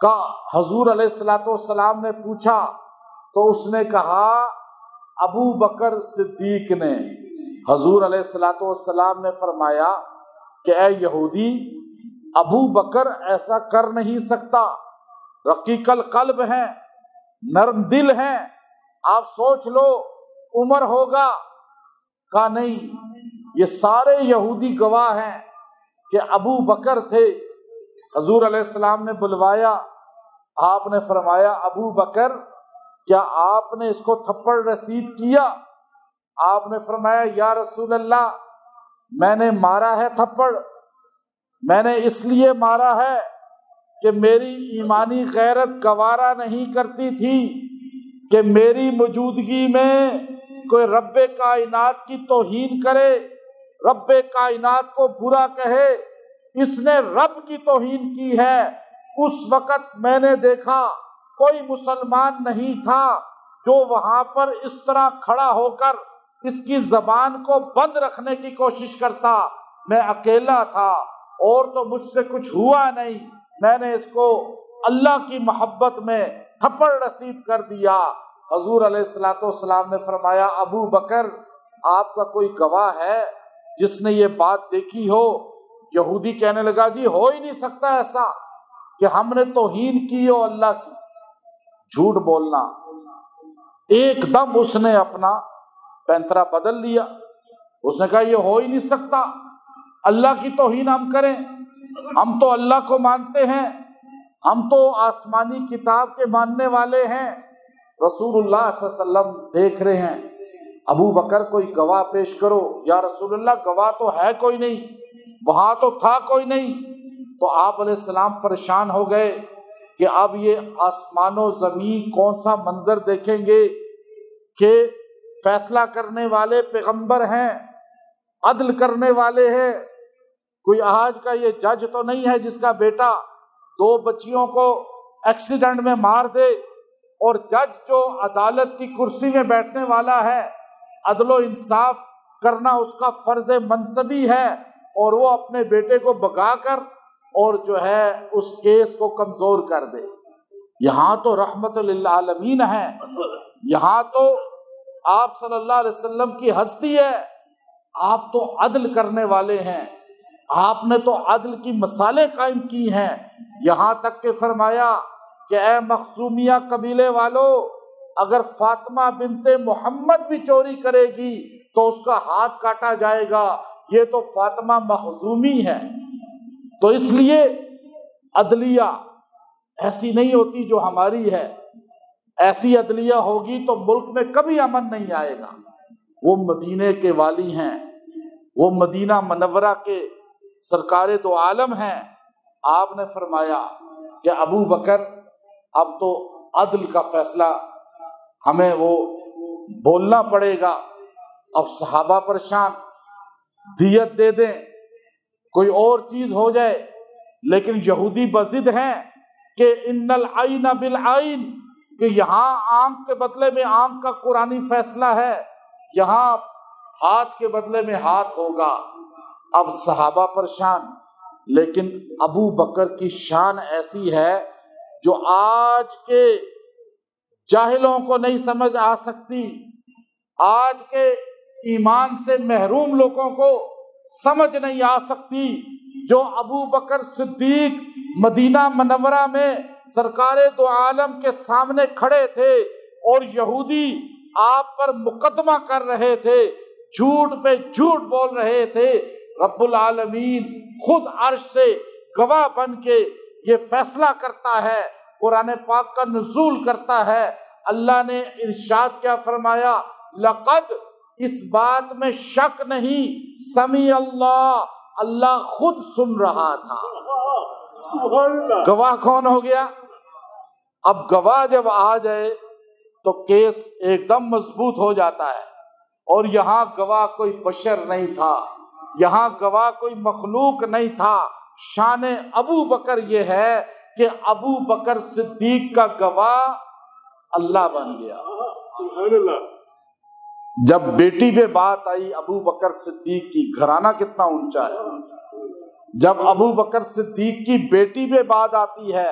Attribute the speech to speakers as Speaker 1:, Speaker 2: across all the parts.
Speaker 1: کا حضور علیہ الصلوۃ والسلام نے پوچھا تو اس نے کہا ابو بکر صدیق نے۔ حضور علیہ الصلوۃ والسلام نے فرمایا کہ اے یہودی، ابو بکر ایسا کر نہیں سکتا، رقیق القلب ہیں، نرم دل ہیں، آپ سوچ لو عمر ہوگا۔ کہا نہیں، یہ سارے یہودی گواہ ہیں کہ ابو بکر تھے۔ حضور علیہ السلام نے بلوایا، آپ نے فرمایا ابو بکر کیا آپ نے اس کو تھپڑ رسید کیا؟ آپ نے فرمایا یا رسول اللہ میں نے مارا ہے تھپڑ، میں نے اس لیے مارا ہے کہ میری ایمانی غیرت گوارا نہیں کرتی تھی کہ میری موجودگی میں کوئی رب کائنات کی توہین کرے، رب کائنات کو برا کہے۔ اس نے رب کی توہین کی ہے۔ اس وقت میں نے دیکھا کوئی مسلمان نہیں تھا جو وہاں پر اس طرح کھڑا ہو کر اس کی زبان کو بند رکھنے کی کوشش کرتا، میں اکیلا تھا اور تو مجھ سے کچھ ہوا نہیں، میں نے اس کو اللہ کی محبت میں تھپڑ رسید کر دیا۔ حضور علیہ الصلوۃ والسلام نے فرمایا ابو بکر آپ کا کوئی گواہ ہے جس نے یہ بات دیکھی ہو؟ یہودی کہنے لگا جی ہو ہی نہیں سکتا ایسا کہ ہم نے توہین کی ہو اللہ کی، جھوٹ بولنا۔ ایک دم اس نے اپنا پینترا بدل لیا، اس نے کہا یہ ہو ہی نہیں سکتا، اللہ کی توہین ہم کریں؟ ہم تو اللہ کو مانتے ہیں، ہم تو آسمانی کتاب کے ماننے والے ہیں۔ رسول اللہ صلی اللہ علیہ وسلم دیکھ رہے ہیں، ابو بکر کوئی گواہ پیش کرو۔ یا رسول اللہ گواہ تو ہے کوئی نہیں، وہاں تو تھا کوئی نہیں۔ تو آپ علیہ السلام پریشان ہو گئے کہ اب یہ آسمان و زمین کون سا منظر دیکھیں گے کہ فیصلہ کرنے والے پیغمبر ہیں، عدل کرنے والے ہیں۔ کوئی آج کا یہ جج تو نہیں ہے جس کا بیٹا 2 بچیوں کو ایکسیڈنٹ میں مار دے، اور جج جو عدالت کی کرسی میں بیٹھنے والا ہے، عدل و انصاف کرنا اس کا فرض منصبی ہے، اور وہ اپنے بیٹے کو بھگا کر اور جو ہے اس کیس کو کمزور کر دے۔ یہاں تو رحمت للعالمین ہے، یہاں تو آپ صلی اللہ علیہ وسلم کی ہستی ہے، آپ تو عدل کرنے والے ہیں، آپ نے تو عدل کی مثالیں قائم کی ہیں۔ یہاں تک کہ فرمایا کہ اے مخزومیہ قبیلے والو، اگر فاطمہ بنت محمد بھی چوری کرے گی تو اس کا ہاتھ کاٹا جائے گا، یہ تو فاطمہ مخزومی ہے۔ تو اس لیے عدلیہ ایسی نہیں ہوتی جو ہماری ہے، ایسی عدلیہ ہوگی تو ملک میں کبھی امن نہیں آئے گا۔ وہ مدینے کے والی ہیں، وہ مدینہ منورہ کے سرکار دو عالم ہیں۔ آپ نے فرمایا کہ ابو بکر اب تو عدل کا فیصلہ ہمیں وہ بولنا پڑے گا۔ اب صحابہ پریشان، دیت دے دیں، کوئی اور چیز ہو جائے، لیکن یہودی بضد ہیں کہ ان العین بالعین، کہ یہاں آنکھ کے بدلے میں آنکھ کا قرآنی فیصلہ ہے، یہاں ہاتھ کے بدلے میں ہاتھ ہوگا۔ اب صحابہ پریشان، لیکن ابو بکر کی شان ایسی ہے جو آج کے جاہلوں کو نہیں سمجھ آ سکتی، آج کے ایمان سے محروم لوگوں کو سمجھ نہیں آ سکتی۔ جو ابو بکر صدیق مدینہ منورہ میں سرکار دو عالم کے سامنے کھڑے تھے اور یہودی آپ پر مقدمہ کر رہے تھے، جھوٹ پہ جھوٹ بول رہے تھے، رب العالمین خود عرش سے گواہ بن کے یہ فیصلہ کرتا ہے، قرآن پاک کا نزول کرتا ہے۔ اللہ نے ارشاد کیا فرمایا؟ لقد، اس بات میں شک نہیں، سمیع اللہ، اللہ خود سن رہا تھا۔ گواہ کون ہو گیا؟ اب گواہ جب آ جائے تو کیس ایک دم مضبوط ہو جاتا ہے۔ اور یہاں گواہ کوئی بشر نہیں تھا، یہاں گواہ کوئی مخلوق نہیں تھا۔ شان ابو بکر یہ ہے کہ ابو بکر صدیق کا گواہ اللہ بن گیا۔ جب بیٹی پہ بات آئی ابو بکر صدیق کی، گھرانہ کتنا اونچا ہے، جب ابو بکر صدیق کی بیٹی پہ بات آتی ہے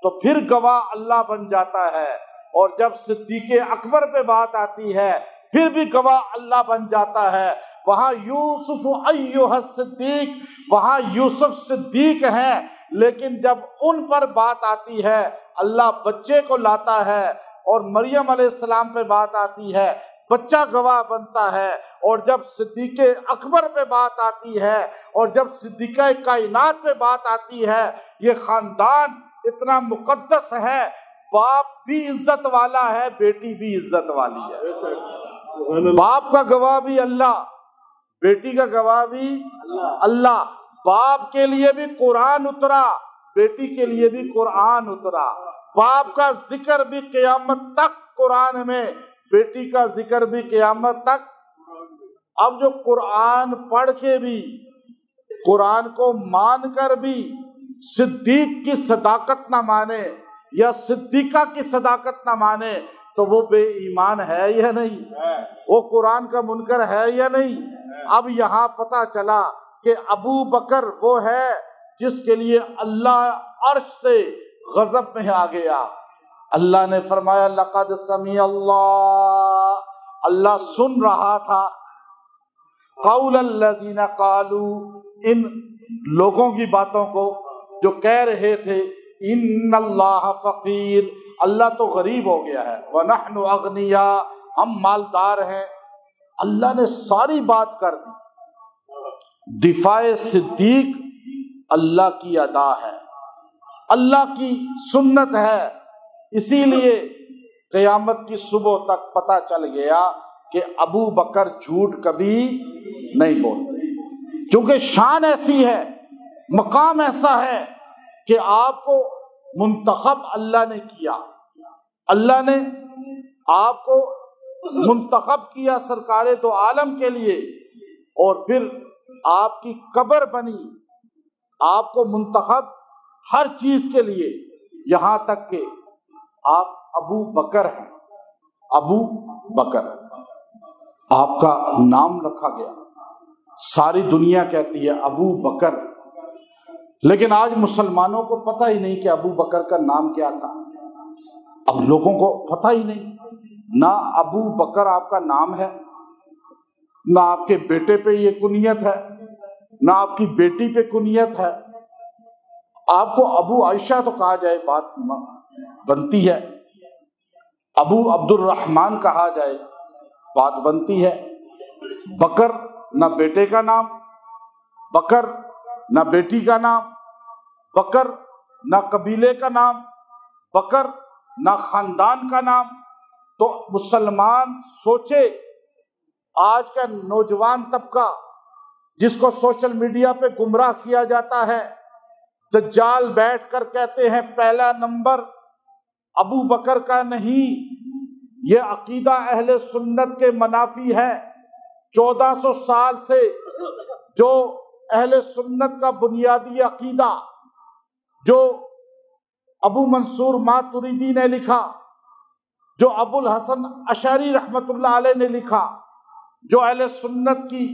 Speaker 1: تو پھر گواہ اللہ بن جاتا ہے، اور جب صدیق اکبر پہ بات آتی ہے پھر بھی گواہ اللہ بن جاتا ہے۔ وہاں یوسف ایھا الصدیق، وہاں یوسف صدیق ہیں، لیکن جب ان پر بات آتی ہے اللہ بچے کو لاتا ہے، اور مریم علیہ السلام پہ بات آتی ہے بچہ گواہ بنتا ہے، اور جب صدیق اکبر پہ بات آتی ہے اور جب صدیقہ کائنات پہ بات آتی ہے، یہ خاندان اتنا مقدس ہے، باپ بھی عزت والا ہے، بیٹی بھی عزت والی ہے۔ باپ کا گواہ بھی اللہ، بیٹی کا گواہ بھی اللہ۔ باپ کے لیے بھی قرآن اترا، بیٹی کے لیے بھی قرآن اترا۔ باپ کا ذکر بھی قیامت تک قرآن میں، بیٹی کا ذکر بھی قیامت تک۔ اب جو قرآن پڑھ کے بھی، قرآن کو مان کر بھی صدیق کی صداقت نہ مانے یا صدیقہ کی صداقت نہ مانے تو وہ بے ایمان ہے یا نہیں؟ وہ قرآن کا منکر ہے یا نہیں؟ اب یہاں پتہ چلا کہ ابو بکر وہ ہے جس کے لیے اللہ عرش سے غضب میں آ گیا۔ اللہ نے فرمایا لقد سمع اللہ سن رہا تھا قول الذین قالوا، ان لوگوں کی باتوں کو جو کہہ رہے تھے ان اللہ فقیر، اللہ تو غریب ہو گیا ہے، ونحن اغنیاء، ہم مالدار ہیں۔ اللہ نے ساری بات کر دی۔ دفاع صدیق اللہ کی ادا ہے، اللہ کی سنت ہے، اسی لیے قیامت کی صبح تک پتہ چل گیا کہ ابو بکر جھوٹ کبھی نہیں بولتے، کیونکہ شان ایسی ہے، مقام ایسا ہے کہ آپ کو منتخب اللہ نے کیا، اللہ نے آپ کو منتخب کیا سرکار دو عالم کے لیے، اور پھر آپ کی قبر بنی، آپ کو منتخب ہر چیز کے لیے، یہاں تک کہ آپ ابو بکر ہیں، ابو بکر آپ کا نام رکھا گیا، ساری دنیا کہتی ہے ابو بکر، لیکن آج مسلمانوں کو پتہ ہی نہیں کہ ابو بکر کا نام کیا تھا۔ اب لوگوں کو پتہ ہی نہیں، نہ ابو بکر آپ کا نام ہے، نہ آپ کے بیٹے پہ یہ کنیت ہے، نہ آپ کی بیٹی پہ کنیت ہے۔ آپ کو ابو عائشہ تو کہا جائے بات بنتی ہے، ابو عبد الرحمن کہا جائے بات بنتی ہے۔ بکر نہ بیٹے کا نام، بکر نہ بیٹی کا نام، بکر نہ قبیلے کا نام، بکر نہ خاندان کا نام۔ تو مسلمان سوچے، آج کا نوجوان طبقہ جس کو سوشل میڈیا پہ گمراہ کیا جاتا ہے، دجال بیٹھ کر کہتے ہیں پہلا نمبر ابو بکر کا نہیں، یہ عقیدہ اہل سنت کے منافی ہے۔ 1400 سال سے جو اہل سنت کا بنیادی عقیدہ جو ابو منصور ماتریدی نے لکھا، جو ابو الحسن اشعری رحمت اللہ علیہ نے لکھا، جو اہل سنت کی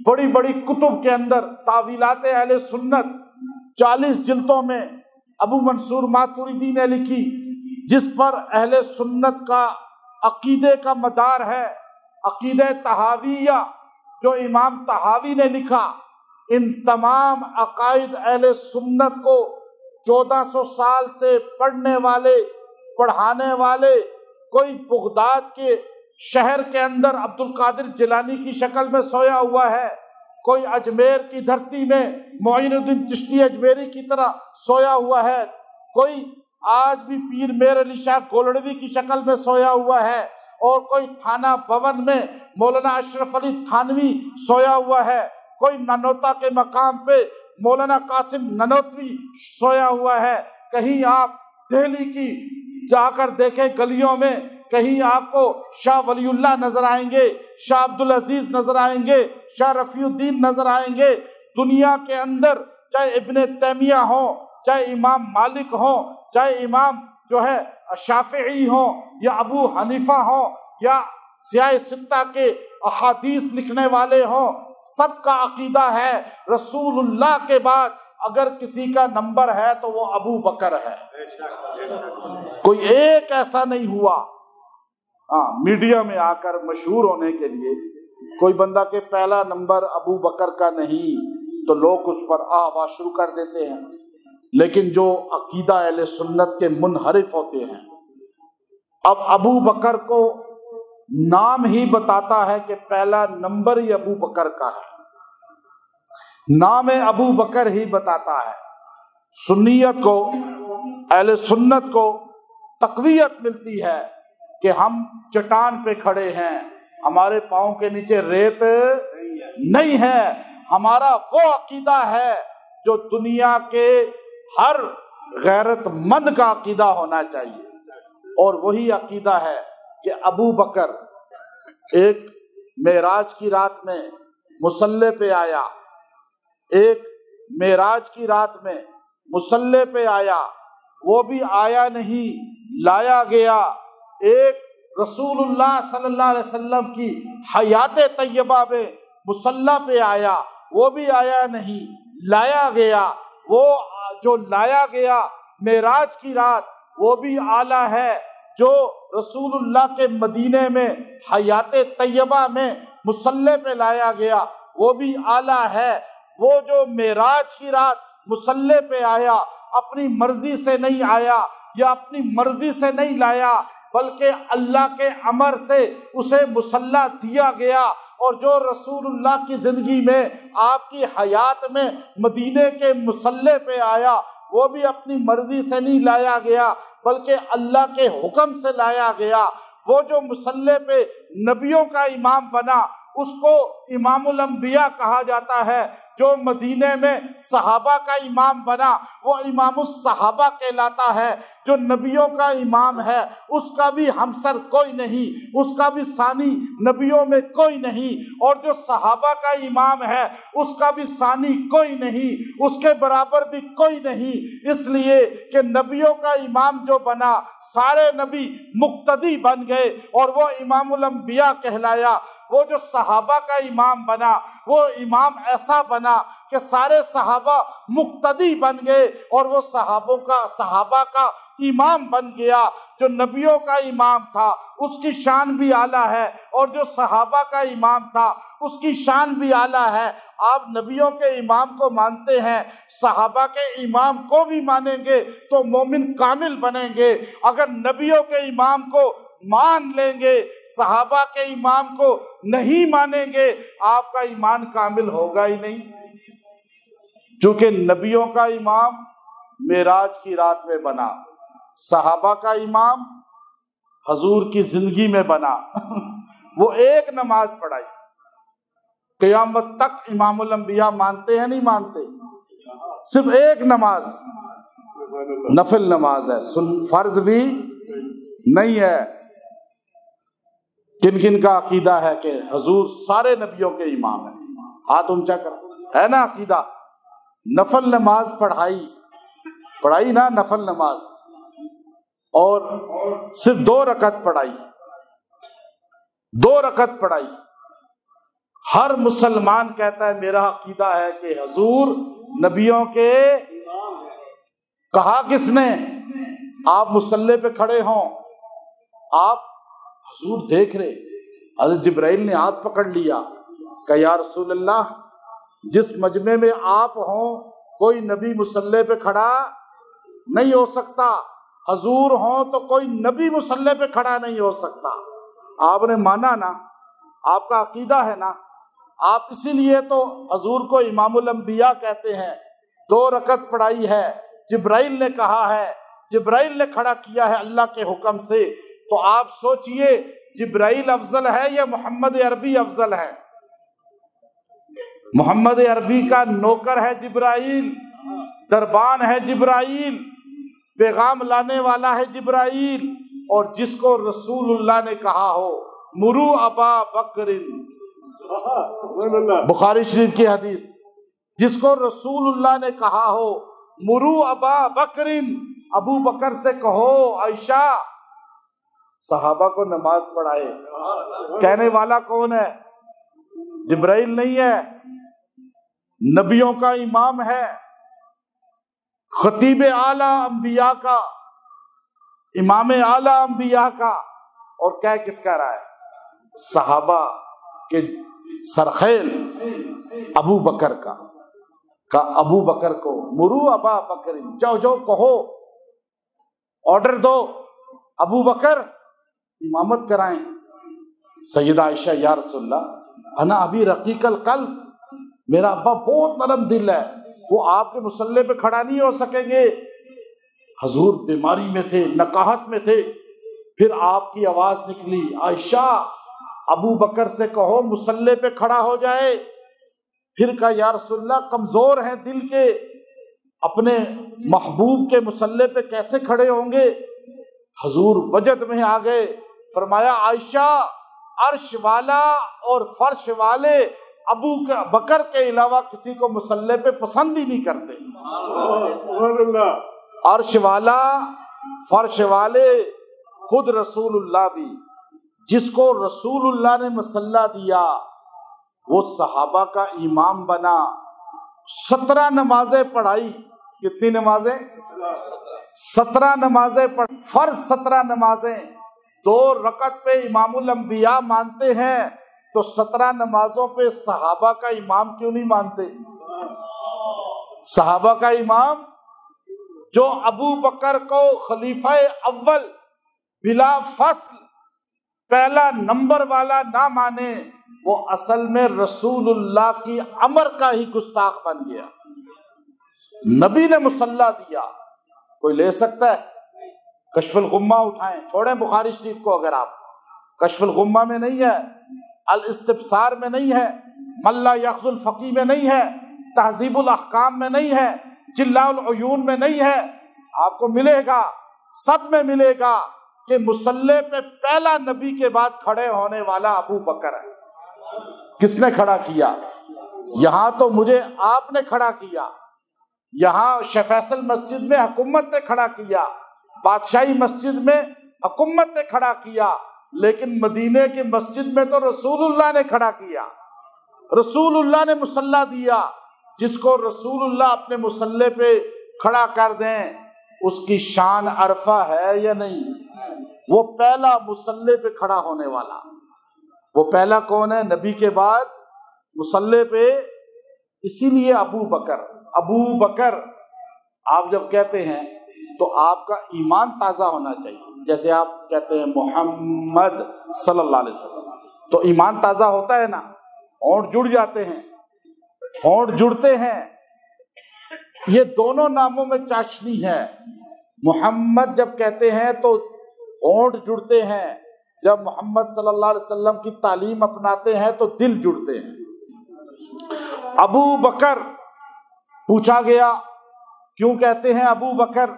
Speaker 1: بڑی بڑی کتب کے اندر تاویلات اہل سنت 40 جلدوں میں ابو منصور ماتریدی نے لکھی، جس پر اہل سنت کا عقیدے کا مدار ہے، عقیدہ طحاویہ جو امام طحاوی نے لکھا۔ ان تمام عقائد اہل سنت کو 1400 سال سے پڑھنے والے، پڑھانے والے، کوئی بغداد کے شہر کے اندر عبد القادر جیلانی کی شکل میں سویا ہوا ہے، کوئی اجمیر کی دھرتی میں معین الدین چشتی اجمیری کی طرح سویا ہوا ہے، کوئی آج بھی پیر میر علی شاہ گولڑوی کی شکل میں سویا ہوا ہے، اور کوئی تھانہ بھون میں مولانا اشرف علی تھانوی سویا ہوا ہے، کوئی ننوتا کے مقام پہ مولانا قاسم ننوتوی سویا ہوا ہے۔ کہیں آپ دہلی کی جا کر دیکھیں گلیوں میں، کہیں آپ کو شاہ ولی اللہ نظر آئیں گے، شاہ عبدالعزیز نظر آئیں گے، شاہ رفیع الدین نظر آئیں گے۔ دنیا کے اندر چاہے ابن تیمیہ ہوں، چاہے امام مالک ہوں، چاہے امام جو ہے شافعی ہوں، یا ابو حنیفہ ہوں، یا سیاہ ستہ کے احادیث لکھنے والے ہوں، سب کا عقیدہ ہے رسول اللہ کے بعد اگر کسی کا نمبر ہے تو وہ ابو بکر ہے، کوئی ایک ایسا نہیں ہوا۔ ہاں، میڈیا میں آ کر مشہور ہونے کے لیے کوئی بندہ کہ پہلا نمبر ابو بکر کا نہیں تو لوگ اس پر آوا شروع کر دیتے ہیں، لیکن جو عقیدہ اہل سنت کے منحرف ہوتے ہیں، اب ابو بکر کو نام ہی بتاتا ہے کہ پہلا نمبر ہی ابو بکر کا ہے، نام ابو بکر ہی بتاتا ہے۔ سنیت کو، اہل سنت کو تقویت ملتی ہے کہ ہم چٹان پہ کھڑے ہیں، ہمارے پاؤں کے نیچے ریت نہیں ہے۔ ہمارا وہ عقیدہ ہے جو دنیا کے ہر غیرت مند کا عقیدہ ہونا چاہیے، اور وہی عقیدہ ہے کہ ابو بکر ایک معراج کی رات میں مصلی پہ آیا، ایک معراج کی رات میں مصلی پہ آیا، وہ بھی آیا نہیں لایا گیا۔ ایک رسول اللہ صلی اللہ علیہ وسلم کی حیات طیبہ میں مصلی پہ آیا، وہ بھی آیا نہیں لایا گیا۔ وہ جو لایا گیا معراج کی رات وہ بھی اعلیٰ ہے، جو رسول اللہ کے مدینے میں حیات طیبہ میں مصلی پہ لایا گیا وہ بھی اعلیٰ ہے۔ وہ جو معراج کی رات مصلی پہ آیا اپنی مرضی سے نہیں آیا یا اپنی مرضی سے نہیں لایا، بلکہ اللہ کے امر سے اسے مصلی دیا گیا، اور جو رسول اللہ کی زندگی میں آپ کی حیات میں مدینے کے مصلی پہ آیا وہ بھی اپنی مرضی سے نہیں لایا گیا بلکہ اللہ کے حکم سے لایا گیا۔ وہ جو مصلی پہ نبیوں کا امام بنا اس کو امام الانبیاء کہا جاتا ہے، جو مدینے میں صحابہ کا امام بنا وہ امام الصحابہ کہلاتا ہے۔ جو نبیوں کا امام ہے اس کا بھی ہمسر کوئی نہیں، اس کا بھی ثانی نبیوں میں کوئی نہیں، اور جو صحابہ کا امام ہے اس کا بھی ثانی کوئی نہیں، اس کے برابر بھی کوئی نہیں، اس لیے کہ نبیوں کا امام جو بنا سارے نبی مقتدی بن گئے اور وہ امام الانبیاء کہلایا۔ وہ جو صحابہ کا امام بنا وہ امام ایسا بنا کہ سارے صحابہ مقتدی بن گئے اور وہ صحابہ کا امام بن گیا۔ جو نبیوں کا امام تھا اس کی شان بھی اعلیٰ ہے، اور جو صحابہ کا امام تھا اس کی شان بھی اعلیٰ ہے۔ آپ نبیوں کے امام کو مانتے ہیں، صحابہ کے امام کو بھی مانیں گے تو مومن کامل بنیں گے۔ اگر نبیوں کے امام کو مان لیں گے صحابہ کے امام کو نہیں مانیں گے آپ کا ایمان کامل ہوگا ہی نہیں، چونکہ نبیوں کا امام معراج کی رات میں بنا، صحابہ کا امام حضور کی زندگی میں بنا۔ وہ ایک نماز پڑھائی، قیامت تک امام الانبیاء مانتے ہیں نہیں مانتے؟ صرف ایک نماز نفل نماز ہے، فرض بھی نہیں ہے۔ کن کن کا عقیدہ ہے کہ حضور سارے نبیوں کے امام ہیں؟ ہاتھ اونچا کر، ہے نا عقیدہ؟ نفل نماز پڑھائی نا، نفل نماز، اور صرف 2 رکعت پڑھائی، 2 رکعت پڑھائی۔ ہر مسلمان کہتا ہے میرا عقیدہ ہے کہ حضور نبیوں کے، کہا کس نے؟ آپ مصلی پہ کھڑے ہوں، آپ حضور دیکھ رہے، حضرت جبرائیل نے ہاتھ پکڑ لیا کہ یا رسول اللہ جس مجمع میں آپ ہوں کوئی نبی مصلی پہ کھڑا نہیں ہو سکتا، حضور ہوں تو کوئی نبی مصلی پہ کھڑا نہیں ہو سکتا۔ آپ نے مانا نا، آپ کا عقیدہ ہے نا، آپ اسی لیے تو حضور کو امام الانبیاء کہتے ہیں۔ 2 رکعت پڑھائی ہے، جبرائیل نے کہا ہے، جبرائیل نے کھڑا کیا ہے اللہ کے حکم سے، تو آپ سوچئے جبرائیل افضل ہے یا محمد عربی افضل ہے؟ محمد عربی کا نوکر ہے جبرائیل، دربان ہے جبرائیل، پیغام لانے والا ہے جبرائیل، اور جس کو رسول اللہ نے کہا ہو مرو ابا بکر، بخاری شریف کی حدیث، جس کو رسول اللہ نے کہا ہو مرو ابا بکر، ابو بکر سے کہو عائشہ صحابہ کو نماز پڑھائے۔ کہنے والا کون ہے؟ جبرائیل نہیں ہے، نبیوں کا امام ہے، خطیب اعلیٰ انبیاء کا، امام اعلیٰ انبیاء کا، اور کیا کس کا رہا ہے؟ صحابہ کے سرخیل ابو بکر کا ابو بکر کو مرو ابا بکر، جاؤ جاؤ کہو، آرڈر دو ابو بکر امامت کرائیں۔ سیدہ عائشہ، یا رسول اللہ انا ابی رقیق القلب، میرا ابا بہت نرم دل ہے، وہ آپ کے مصلی پہ کھڑا نہیں ہو سکیں گے۔ حضور بیماری میں تھے، نقاہت میں تھے، پھر آپ کی آواز نکلی، عائشہ ابو بکر سے کہو مصلی پہ کھڑا ہو جائے۔ پھر کہا یا رسول اللہ کمزور ہیں دل کے، اپنے محبوب کے مصلی پہ کیسے کھڑے ہوں گے؟ حضور وجد میں آ گئے، فرمایا عائشہ عرش والا اور فرش والے ابو بکر کے علاوہ کسی کو مصلی پہ پسند ہی نہیں کرتے۔ عرش والا فرش والے خود رسول اللہ بھی، جس کو رسول اللہ نے مصلی دیا وہ صحابہ کا امام بنا، 17 نمازیں پڑھائی۔ کتنی نمازیں؟ 17 نمازیں پڑھ، فرض 17 نمازیں، 2 رکعت پہ امام الانبیاء مانتے ہیں تو 17 نمازوں پہ صحابہ کا امام کیوں نہیں مانتے؟ صحابہ کا امام جو ابو بکر کو خلیفہ اول بلا فصل پہلا نمبر والا نہ مانے، وہ اصل میں رسول اللہ کی امر کا ہی گستاخ بن گیا۔ نبی نے مصلی دیا، کوئی لے سکتا ہے؟ کشف الغمہ اٹھائیں، چھوڑیں بخاری شریف کو، اگر آپ کشف الغمہ میں نہیں ہے، الاستبصار میں نہیں ہے، من لا یاخذ الفقیہ میں نہیں ہے، تہذیب الاحکام میں نہیں ہے، جلاء العیون میں نہیں ہے، آپ کو ملے گا، سب میں ملے گا کہ مصلی پہ پہلا نبی کے بعد کھڑے ہونے والا ابو بکر ہے۔ کس نے کھڑا کیا؟ یہاں تو مجھے آپ نے کھڑا کیا، یہاں شیخ فیصل مسجد میں حکومت نے کھڑا کیا، بادشاہی مسجد میں حکومت نے کھڑا کیا، لیکن مدینے کی مسجد میں تو رسول اللہ نے کھڑا کیا، رسول اللہ نے مصلی دیا۔ جس کو رسول اللہ اپنے مصلی پہ کھڑا کر دیں اس کی شان عرفہ ہے یا نہیں؟ وہ پہلا مصلی پہ کھڑا ہونے والا، وہ پہلا کون ہے نبی کے بعد مصلی پہ؟ اسی لیے ابو بکر آپ جب کہتے ہیں تو آپ کا ایمان تازہ ہونا چاہیے، جیسے آپ کہتے ہیں محمد صلی اللہ علیہ وسلم تو ایمان تازہ ہوتا ہے نا، ہونٹ جڑ جاتے ہیں، ہونٹ جڑتے ہیں۔ یہ دونوں ناموں میں چاشنی ہے، محمد جب کہتے ہیں تو ہونٹ جڑتے ہیں، جب محمد صلی اللہ علیہ وسلم کی تعلیم اپناتے ہیں تو دل جڑتے ہیں۔ ابو بکر پوچھا گیا کیوں کہتے ہیں ابو بکر؟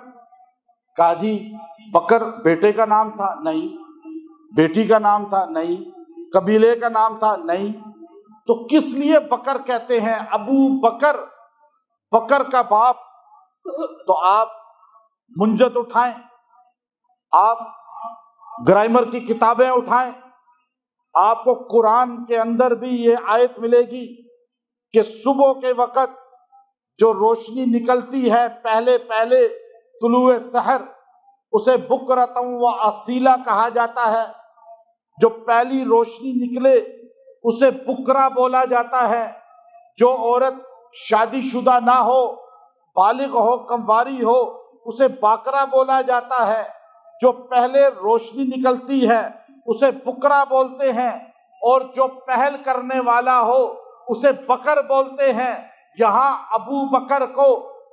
Speaker 1: کہا جی بکر بیٹے کا نام تھا؟ نہیں۔ بیٹی کا نام تھا؟ نہیں۔ قبیلے کا نام تھا؟ نہیں۔ تو کس لیے بکر کہتے ہیں؟ ابو بکر، بکر کا باپ۔ تو آپ منجد اٹھائیں، آپ گرامر کی کتابیں اٹھائیں، آپ کو قرآن کے اندر بھی یہ آیت ملے گی کہ صبح کے وقت جو روشنی نکلتی ہے پہلے طلوع سحر، اسے بکرۃ و اصیلا کہا جاتا ہے۔ جو پہلی روشنی نکلے اسے بکرا بولا جاتا ہے۔ جو عورت شادی شدہ نہ ہو، بالغ ہو، کنواری ہو، اسے باکرا بولا جاتا ہے۔ جو پہلے روشنی نکلتی ہے اسے بکرا بولتے ہیں، اور جو پہل کرنے والا ہو اسے بکر بولتے ہیں۔ یہاں ابو بکر کو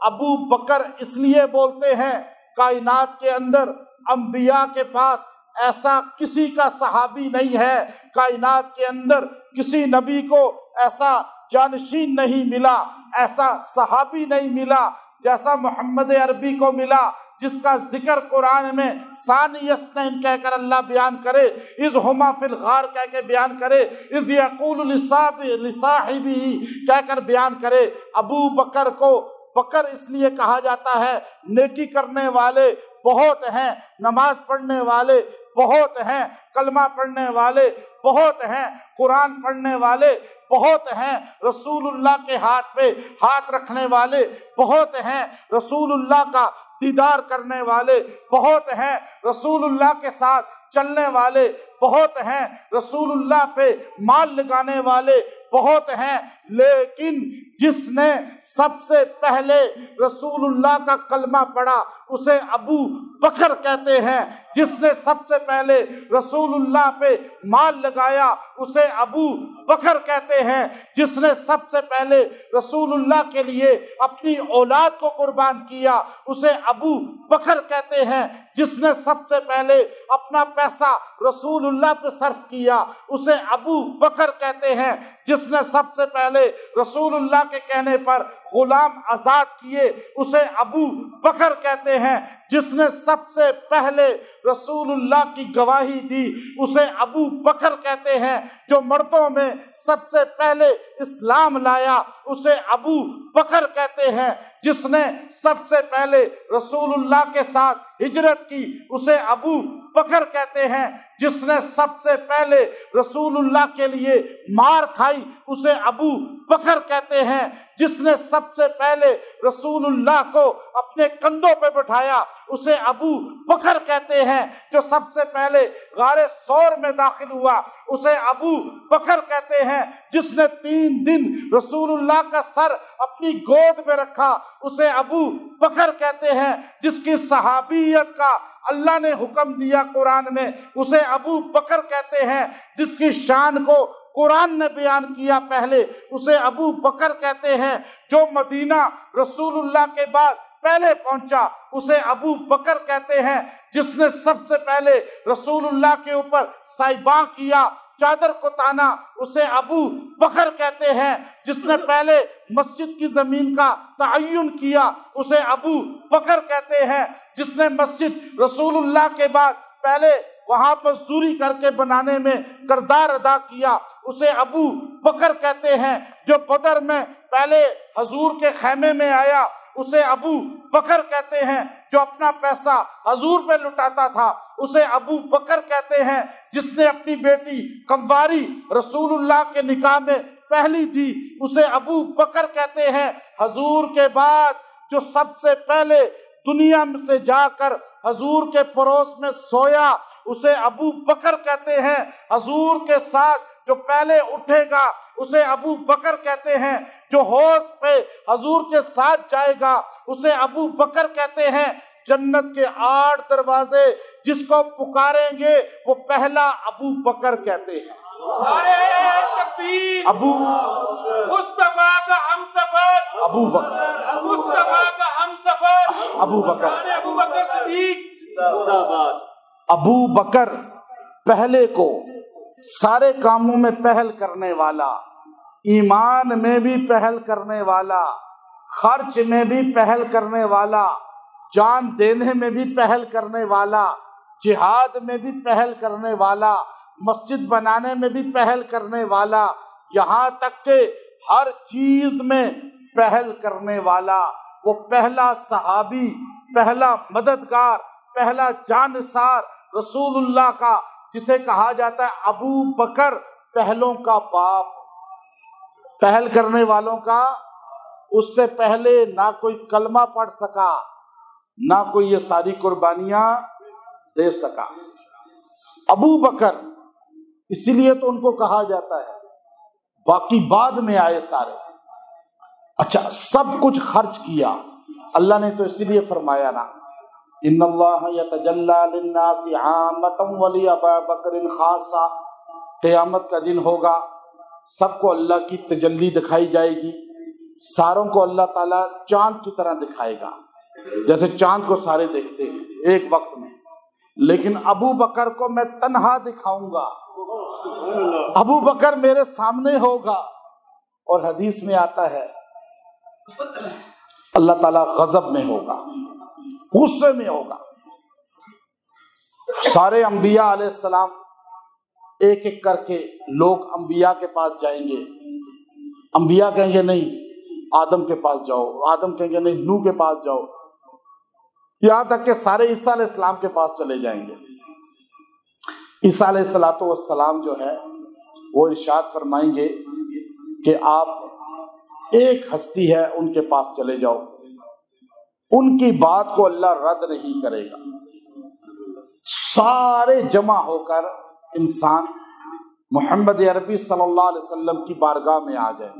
Speaker 1: ابو بکر اس لیے بولتے ہیں، کائنات کے اندر انبیاء کے پاس ایسا کسی کا صحابی نہیں ہے، کائنات کے اندر کسی نبی کو ایسا جانشین نہیں ملا، ایسا صحابی نہیں ملا جیسا محمد عربی کو ملا، جس کا ذکر قرآن میں ثانی اثنین کہہ کر اللہ بیان کرے، اذ ہما فی الغار کہہ کے بیان کرے، اذ یقول لصاحبہ کہہ کر بیان کرے۔ ابو بکر کو بکر اس لیے کہا جاتا ہے، نیکی کرنے والے بہت ہیں، نماز پڑھنے والے بہت ہیں، کلمہ پڑھنے والے بہت ہیں، قرآن پڑھنے والے بہت ہیں، رسول اللہ کے ہاتھ پہ ہاتھ رکھنے والے بہت ہیں، رسول اللہ کا دیدار کرنے والے بہت ہیں، رسول اللہ کے ساتھ چلنے والے بہت ہیں، رسول اللہ پہ مال لگانے والے بہت ہیں، لیکن جس نے سب سے پہلے رسول اللہ کا کلمہ پڑھا اسے ابو بکر کہتے ہیں، جس نے سب سے پہلے رسول اللہ پہ مال لگایا اسے ابو بکر کہتے ہیں، جس نے سب سے پہلے رسول اللہ کے لیے اپنی اولاد کو قربان کیا اسے ابو بکر کہتے ہیں، جس نے سب سے پہلے اپنا پیسہ رسول اللہ پہ صرف کیا اسے ابو بکر کہتے ہیں، جس نے سب سے پہلے رسول اللہ کے کہنے پر غلام آزاد کیے اسے ابو بکر کہتے ہیں، جس نے سب سے پہلے رسول اللہ کی گواہی دی اسے ابو بکر کہتے ہیں، جو مردوں میں سب سے پہلے اسلام لایا اسے ابو بکر کہتے ہیں، جس نے سب سے پہلے رسول اللہ کے ساتھ ہجرت کی اسے ابو بکر کہتے ہیں، جس نے سب سے پہلے رسول اللہ کے لیے مار کھائی اسے ابو بکر کہتے ہیں، جس نے سب سے پہلے رسول اللہ کو اپنے کندھوں پہ بٹھایا اسے ابو بکر کہتے ہیں، جو سب سے پہلے غار ثور میں داخل ہوا اسے ابو بکر کہتے ہیں، جس نے 3 دن رسول اللہ کا سر اپنی گود میں رکھا اسے ابو بکر کہتے ہیں، جس کی صحابیت کا اللہ نے حکم دیا قرآن میں اسے ابو بکر کہتے ہیں، جس کی شان کو قرآن نے بیان کیا پہلے اسے ابو بکر کہتے ہیں، جو مدینہ رسول اللہ کے بعد پہلے پہنچا اسے ابو بکر کہتے ہیں، جس نے سب سے پہلے رسول اللہ کے اوپر سائباں کیا چادر کو تانا اسے ابو بکر کہتے ہیں، جس نے پہلے مسجد کی زمین کا تعین کیا اسے ابو بکر کہتے ہیں، جس نے مسجد رسول اللہ کے بعد پہلے وہاں مزدوری کر کے بنانے میں کردار ادا کیا اسے ابو بکر کہتے ہیں، جو بدر میں پہلے حضور کے خیمے میں آیا اسے ابو بکر کہتے ہیں، جو اپنا پیسہ حضور پہ لٹاتا تھا اسے ابو بکر کہتے ہیں، جس نے اپنی بیٹی قمواری رسول اللہ کے نکاح میں پہلی دی اسے ابو بکر کہتے ہیں، حضور کے بعد جو سب سے پہلے دنیا سے جا کر حضور کے پڑوس میں سویا اسے ابو بکر کہتے ہیں، حضور کے ساتھ جو پہلے اٹھے گا اسے ابو بکر کہتے ہیں، جو حوض پہ حضور کے ساتھ جائے گا اسے ابو بکر کہتے ہیں، جنت کے 8 دروازے جس کو پکاریں گے وہ پہلا ابو بکر کہتے ہیں۔ ابو
Speaker 2: مصطفیٰ کا ہم سفر،
Speaker 1: ابو بکر،
Speaker 2: مصطفیٰ کا ہم سفر،
Speaker 1: ابو بکر،
Speaker 2: ابو بکر صدیق۔
Speaker 1: ابو بکر پہلے کو سارے کاموں میں پہل کرنے والا، ایمان میں بھی پہل کرنے والا، خرچ میں بھی پہل کرنے والا، جان دینے میں بھی پہل کرنے والا، جہاد میں بھی پہل کرنے والا، مسجد بنانے میں بھی پہل کرنے والا، یہاں تک کہ ہر چیز میں پہل کرنے والا، وہ پہلا صحابی، پہلا مددگار، پہلا جانثار رسول اللہ کا، جسے کہا جاتا ہے ابو بکر پہلوں کا باپ، پہل کرنے والوں کا۔ اس سے پہلے نہ کوئی کلمہ پڑھ سکا، نہ کوئی یہ ساری قربانیاں دے سکا۔ ابو بکر اسی لیے تو ان کو کہا جاتا ہے، باقی بعد میں آئے سارے۔ اچھا، سب کچھ خرچ کیا اللہ نے، تو اسی لیے فرمایا نا ان اللہ یتجلی للناس عامۃ ولی ابا بکر خاصہ، قیامت کا دن ہوگا، سب کو اللہ کی تجلی دکھائی جائے گی، ساروں کو اللہ تعالیٰ چاند کی طرح دکھائے گا، جیسے چاند کو سارے دیکھتے ہیں ایک وقت میں، لیکن ابو بکر کو میں تنہا دکھاؤں گا، ابو بکر میرے سامنے ہوگا۔ اور حدیث میں آتا ہے اللہ تعالیٰ غضب میں ہوگا، غصے میں ہوگا، سارے انبیاء علیہ السلام ایک ایک کر کے لوگ انبیاء کے پاس جائیں گے، انبیاء کہیں گے نہیں آدم کے پاس جاؤ، آدم کہیں گے نہیں نوح کے پاس جاؤ، یہاں تک کہ سارے عیسیٰ علیہ السلام کے پاس چلے جائیں گے۔ عیسیٰ علیہ السلام جو ہے وہ ارشاد فرمائیں گے کہ آپ ایک ہستی ہے ان کے پاس چلے جاؤ، ان کی بات کو اللہ رد نہیں کرے گا۔ سارے جمع ہو کر انسان محمد عربی صلی اللہ علیہ وسلم کی بارگاہ میں آ جائیں۔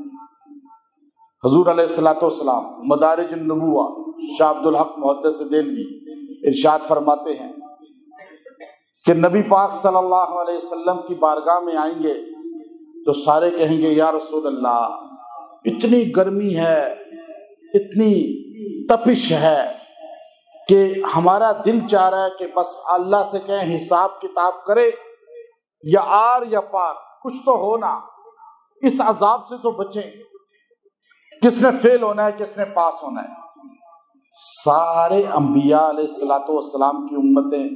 Speaker 1: حضور علیہ الصلوۃ والسلام مدارج النبوہ شاہ عبد الحق محدث دہلوی ارشاد فرماتے ہیں کہ نبی پاک صلی اللہ علیہ وسلم کی بارگاہ میں آئیں گے تو سارے کہیں گے یا رسول اللہ، اتنی گرمی ہے، اتنی تپش ہے کہ ہمارا دل چاہ رہا ہے کہ بس اللہ سے کہیں حساب کتاب کرے، یا آر یا پار، کچھ تو ہونا، اس عذاب سے تو بچیں، کس نے فیل ہونا ہے، کس نے پاس ہونا ہے۔ سارے انبیاء علیہ الصلوۃ والسلام کی امتیں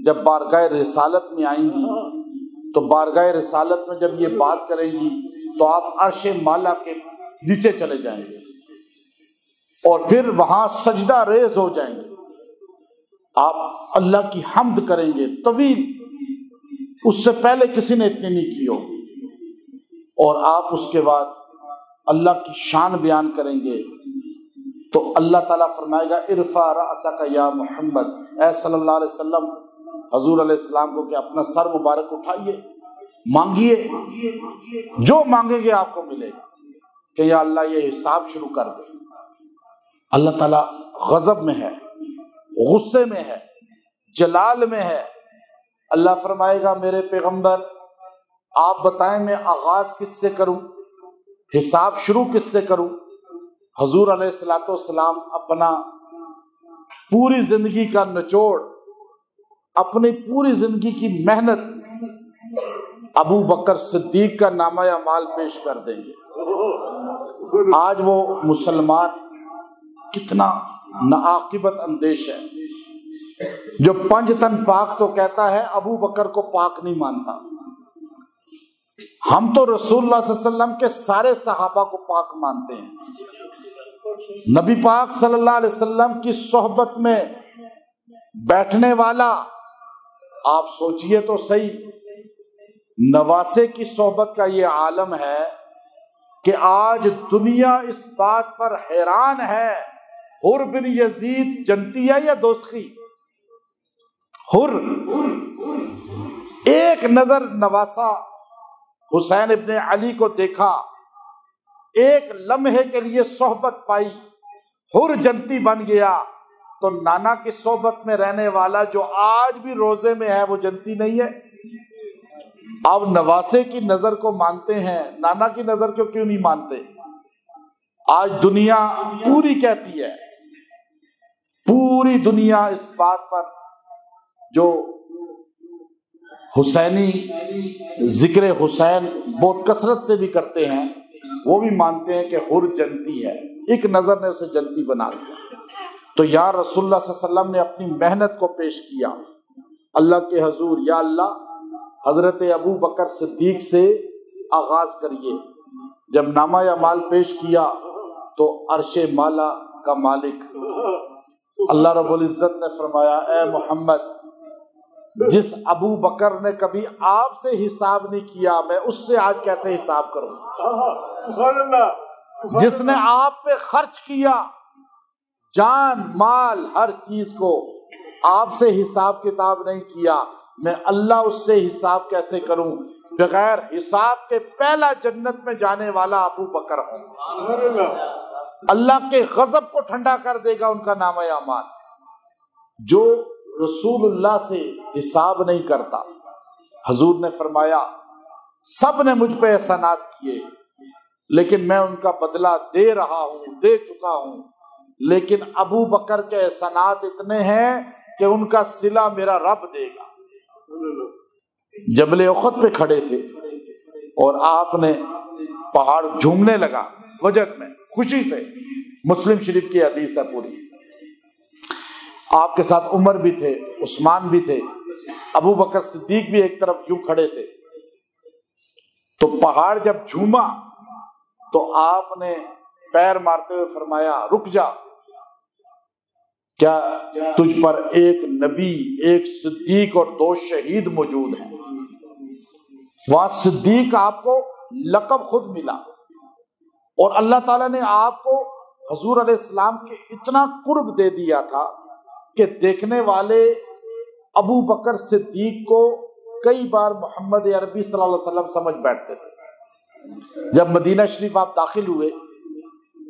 Speaker 1: جب بارگاہ رسالت میں آئیں گی تو بارگاہ رسالت میں جب یہ بات کریں گی تو آپ عرش مالا کے نیچے چلے جائیں گے اور پھر وہاں سجدہ ریز ہو جائیں گے، آپ اللہ کی حمد کریں گے طویل، اس سے پہلے کسی نے اتنی نہیں کی ہو، اور آپ اس کے بعد اللہ کی شان بیان کریں گے تو اللہ تعالیٰ فرمائے گا ارفع رأسک یا محمد، اے صلی اللہ علیہ وسلم، حضور علیہ السلام کو کہ اپنا سر مبارک اٹھائیے، مانگیے، جو مانگیں گے آپ کو ملے گا، کہ یا اللہ یہ حساب شروع کر دے۔ اللہ تعالیٰ غضب میں ہے، غصے میں ہے، جلال میں ہے۔ اللہ فرمائے گا میرے پیغمبر آپ بتائیں میں آغاز کس سے کروں، حساب شروع کس سے کروں؟ حضور علیہ الصلوۃ والسلام اپنا پوری زندگی کا نچوڑ، اپنی پوری زندگی کی محنت ابو بکر صدیق کا نامہ اعمال پیش کر دیں گے۔ آج وہ مسلمان کتنا ناعاقبت اندیش ہے جو پنج تن پاک تو کہتا ہے، ابو بکر کو پاک نہیں مانتا۔ ہم تو رسول اللہ صلی اللہ علیہ وسلم کے سارے صحابہ کو پاک مانتے ہیں۔ نبی پاک صلی اللہ علیہ وسلم کی صحبت میں بیٹھنے والا، آپ سوچئے تو صحیح، نواسے کی صحبت کا یہ عالم ہے کہ آج دنیا اس بات پر حیران ہے حر بن یزید جنتی ہے یا دوزخی۔ حر ایک نظر نواسا حسین ابن علی کو دیکھا، ایک لمحے کے لیے صحبت پائی، حر جنتی بن گیا، تو نانا کی صحبت میں رہنے والا جو آج بھی روزے میں ہے وہ جنتی نہیں ہے؟ اب نواسے کی نظر کو مانتے ہیں، نانا کی نظر کو کیوں نہیں مانتے؟ آج دنیا پوری کہتی ہے، پوری دنیا اس بات پر جو حسینی ذکر حسین بہت کثرت سے بھی کرتے ہیں، وہ بھی مانتے ہیں کہ حر جنتی ہے، ایک نظر نے اسے جنتی بنا دیا۔ تو یا رسول اللہ صلی اللہ علیہ وسلم نے اپنی محنت کو پیش کیا اللہ کے حضور، یا اللہ حضرت ابو بکر صدیق سے آغاز کریے۔ جب نامہ اعمال پیش کیا تو عرش مالا کا مالک اللہ رب العزت نے فرمایا، اے محمد، جس ابو بکر نے کبھی آپ سے حساب نہیں کیا، میں اس سے آج کیسے حساب کروں؟ جس نے آپ پہ خرچ کیا جان مال ہر چیز کو، آپ سے حساب کتاب نہیں کیا، میں اللہ اس سے حساب کیسے کروں؟ بغیر حساب کے پہلا جنت میں جانے والا ابو بکر ہوں۔ اللہ کے غضب کو ٹھنڈا کر دے گا ان کا نامہ اعمال۔ جو رسول اللہ سے حساب نہیں کرتا، حضور نے فرمایا سب نے مجھ پہ احسانات کیے لیکن میں ان کا بدلہ دے رہا ہوں، دے چکا ہوں، لیکن ابو بکر کے احسانات اتنے ہیں کہ ان کا صلہ میرا رب دے گا۔ جبل احد پہ کھڑے تھے اور آپ نے پہاڑ جھومنے لگا وجد میں، خوشی سے، مسلم شریف کی حدیث ہے پوری۔ آپ کے ساتھ عمر بھی تھے، عثمان بھی تھے، ابو بکر صدیق بھی ایک طرف یوں کھڑے تھے۔ تو پہاڑ جب جھوما تو آپ نے پیر مارتے ہوئے فرمایا رک جا، کیا تجھ پر ایک نبی، ایک صدیق اور 2 شہید موجود ہیں؟ وہاں صدیق آپ کو لقب خود ملا، اور اللہ تعالیٰ نے آپ کو حضور علیہ السلام کے اتنا قرب دے دیا تھا کہ دیکھنے والے ابو بکر صدیق کو کئی بار محمد عربی صلی اللہ علیہ وسلم سمجھ بیٹھتے تھے۔ جب مدینہ شریف آپ داخل ہوئے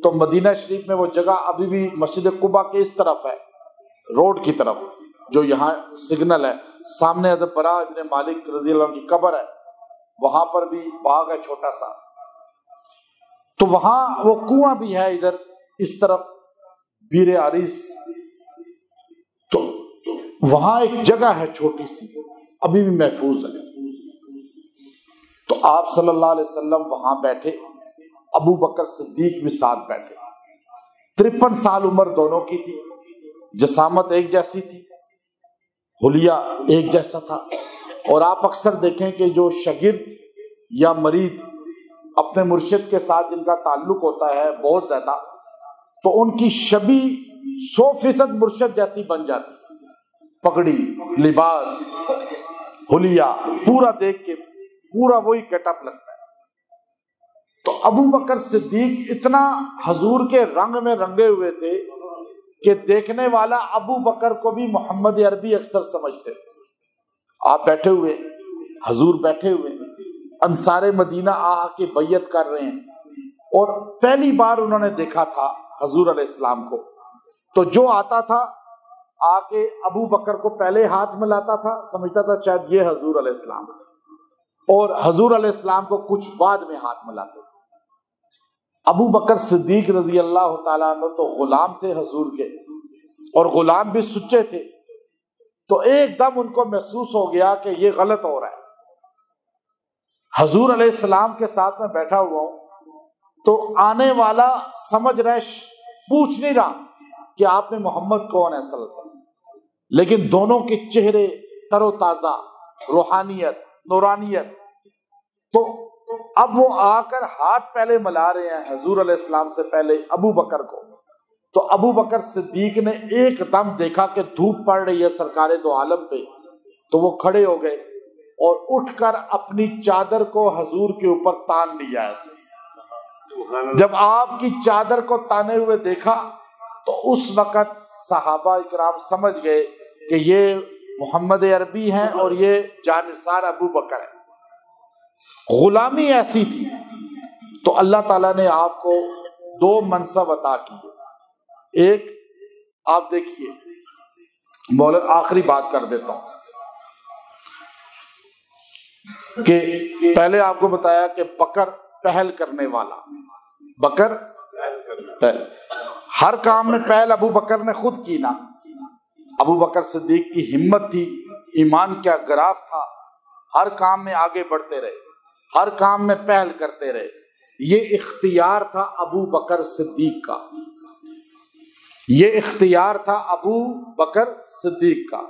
Speaker 1: تو مدینہ شریف میں وہ جگہ ابھی بھی مسجد قباء کے اس طرف ہے، روڈ کی طرف، جو یہاں سگنل ہے، سامنے حضرت براء ابن مالک رضی اللہ عنہ کی قبر ہے، وہاں پر بھی باغ ہے چھوٹا سا، تو وہاں وہ کنواں بھی ہے ادھر اس طرف بیر عریس، تو وہاں ایک جگہ ہے چھوٹی سی ابھی بھی محفوظ ہے۔ تو آپ صلی اللہ علیہ وسلم وہاں بیٹھے، ابو بکر صدیق بھی ساتھ بیٹھے، 53 سال عمر دونوں کی تھی، جسامت ایک جیسی تھی، حلیہ ایک جیسا تھا۔ اور آپ اکثر دیکھیں کہ جو شاگرد یا مرید اپنے مرشد کے ساتھ جن کا تعلق ہوتا ہے بہت زیادہ، تو ان کی شبیہ 100% مرشد جیسی بن جاتی، پگڑی، لباس، حلیہ پورا دیکھ کے پورا وہی گیٹ اپ لگتا ہے۔ تو ابو بکر صدیق اتنا حضور کے رنگ میں رنگے ہوئے تھے کہ دیکھنے والا ابو بکر کو بھی محمد عربی اکثر سمجھتے تھے۔ آپ بیٹھے ہوئے، حضور بیٹھے ہوئے، انصار مدینہ آ کے بیعت کر رہے ہیں، اور پہلی بار انہوں نے دیکھا تھا حضور علیہ السلام کو، تو جو آتا تھا آ کے ابو بکر کو پہلے ہاتھ میں لاتا تھا، سمجھتا تھا شاید یہ حضور علیہ السلام، اور حضور علیہ السلام کو کچھ بعد میں ہاتھ میں لاتے تھے۔ ابو بکر صدیق رضی اللہ تعالیٰ عنہ تو غلام تھے حضور کے، اور غلام بھی سچے تھے، تو ایک دم ان کو محسوس ہو گیا کہ یہ غلط ہو رہا ہے۔ حضور علیہ السلام کے ساتھ میں بیٹھا ہوا ہوں، تو آنے والا سمجھ رہے، پوچھ نہیں رہا کہ آپ میں محمد کون ہے صلی اللہ علیہ وسلم، لیکن دونوں کے چہرے تر و تازہ، روحانیت، نورانیت۔ تو اب وہ آ کر ہاتھ پہلے ملا رہے ہیں حضور علیہ السلام سے پہلے ابو بکر کو، تو ابو بکر صدیق نے ایک دم دیکھا کہ دھوپ پڑ رہی ہے سرکار دو عالم پہ، تو وہ کھڑے ہو گئے اور اٹھ کر اپنی چادر کو حضور کے اوپر تان لیا ایسے۔ جب آپ کی چادر کو تانے ہوئے دیکھا تو اس وقت صحابہ اکرام سمجھ گئے کہ یہ محمد عربی ہیں اور یہ جانثار ابو بکر ہے۔ غلامی ایسی تھی، تو اللہ تعالیٰ نے آپ کو 2 منصب عطا کیے۔ ایک آپ دیکھیے، مولانا آخری بات کر دیتا ہوں کہ پہلے آپ کو بتایا کہ بکر پہل کرنے والا، بکر پہل، ہر کام میں پہل ابو بکر نے خود کی نا۔ ابو بکر صدیق کی ہمت تھی، ایمان کا گراف تھا، ہر کام میں آگے بڑھتے رہے، ہر کام میں پہل کرتے رہے۔ یہ اختیار تھا ابو بکر صدیق کا، یہ اختیار تھا ابو بکر صدیق کا۔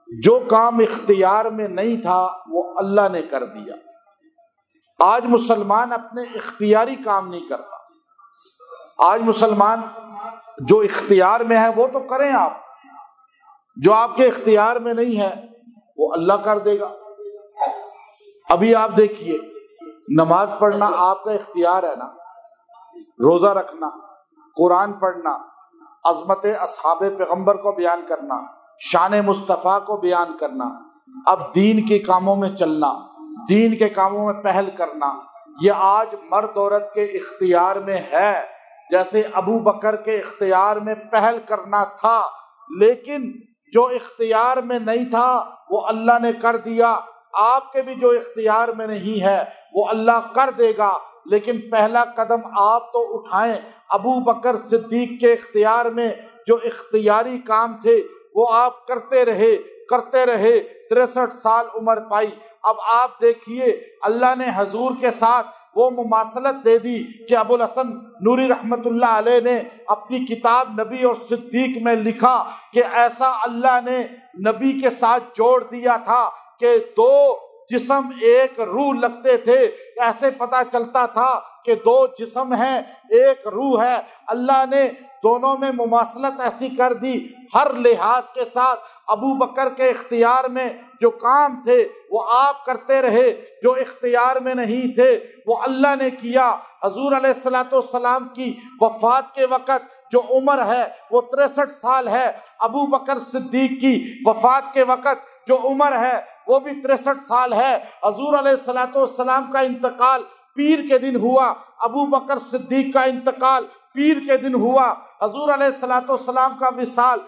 Speaker 1: جو کام اختیار میں نہیں تھا وہ اللہ نے کر دیا۔ آج مسلمان اپنے اختیاری کام نہیں کرتا، آج مسلمان جو اختیار میں ہے وہ تو کریں آپ، جو آپ کے اختیار میں نہیں ہے وہ اللہ کر دے گا۔ ابھی آپ دیکھیے، نماز پڑھنا آپ کا اختیار ہے نا، روزہ رکھنا، قرآن پڑھنا، عظمت اصحاب پیغمبر کو بیان کرنا، شان مصطفیٰ کو بیان کرنا، اب دین کے کاموں میں چلنا، دین کے کاموں میں پہل کرنا، یہ آج مرد عورت کے اختیار میں ہے۔ جیسے ابو بکر کے اختیار میں پہل کرنا تھا، لیکن جو اختیار میں نہیں تھا وہ اللہ نے کر دیا۔ آپ کے بھی جو اختیار میں نہیں ہے وہ اللہ کر دے گا، لیکن پہلا قدم آپ تو اٹھائیں۔ ابو بکر صدیق کے اختیار میں جو اختیاری کام تھے وہ آپ کرتے رہے 63 سال عمر پائی۔ اب آپ دیکھیے، اللہ نے حضور کے ساتھ وہ مماثلت دے دی کہ ابو الحسن نوری رحمت اللہ علیہ نے اپنی کتاب نبی اور صدیق میں لکھا کہ ایسا اللہ نے نبی کے ساتھ جوڑ دیا تھا کہ 2 جسم ایک روح لگتے تھے، ایسے پتا چلتا تھا کہ 2 جسم ہیں ایک روح ہے۔ اللہ نے دونوں میں مماثلت ایسی کر دی، ہر لحاظ کے ساتھ ابو بکر کے اختیار میں جو کام تھے وہ آپ کرتے رہے، جو اختیار میں نہیں تھے وہ اللہ نے کیا۔ حضور علیہ الصلوۃ والسلام کی وفات کے وقت جو عمر ہے وہ 63 سال ہے، ابو بکر صدیق کی وفات کے وقت جو عمر ہے وہ بھی 63 سال ہے۔ حضور علیہ الصلوۃ والسلام کا انتقال پیر کے دن ہوا، ابو بکر صدیق کا انتقال پیر کے دن ہوا۔ حضور علیہ الصلوۃ والسلام کا وصال